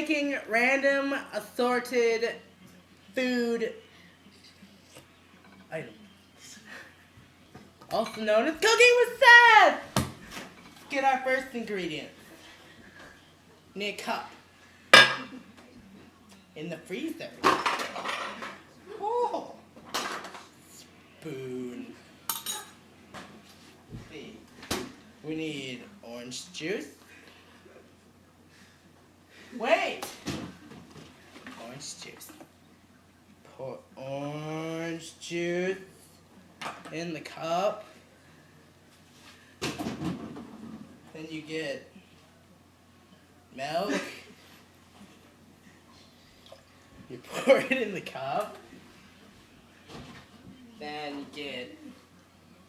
making random assorted food items, also known as Cooking with Seth. Let's get our first ingredient. Need a cup in the freezer. Oh, spoon. Let's see, we need orange juice. Wait! Orange juice. Pour orange juice in the cup. Then you get milk. You pour it in the cup. Then you get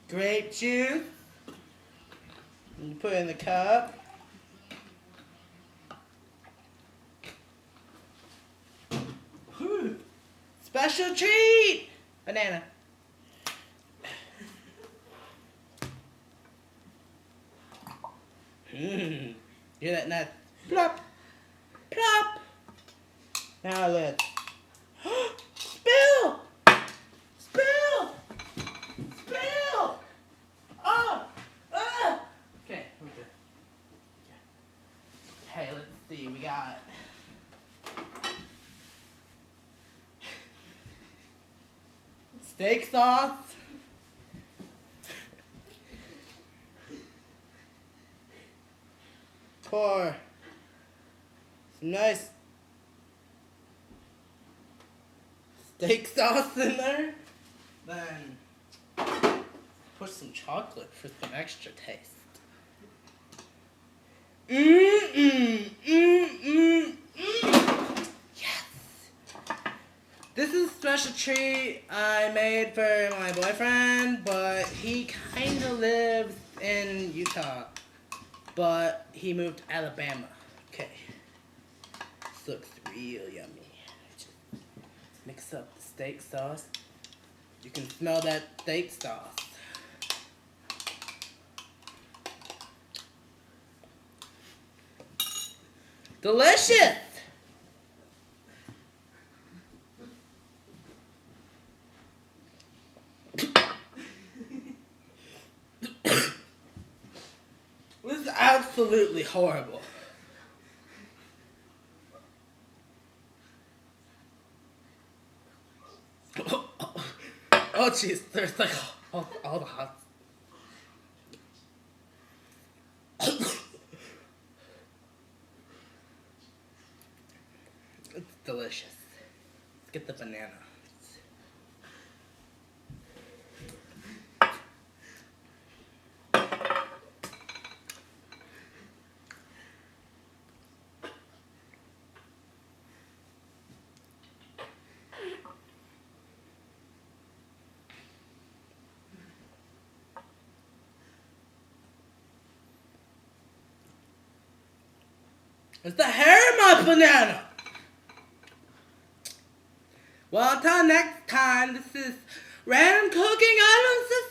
grape juice. And you put it in the cup. Special treat! Banana. Hear that nut? Plop! Plop! Now let's... Spill! Spill! Spill! Oh! Okay, we're good. Hey, let's see, we got... steak sauce. Pour some nice steak sauce in there. Then put some chocolate for some extra taste. This is a special treat I made for my boyfriend, but he kind of lives in Utah, but he moved to Alabama. Okay, this looks real yummy. Just mix up the steak sauce. You can smell that steak sauce. Delicious! This is absolutely horrible. Oh jeez, there's like all the hot. It's delicious. Let's get the banana. It's the hair of my banana! Well, until next time, this is Random Cooking Items of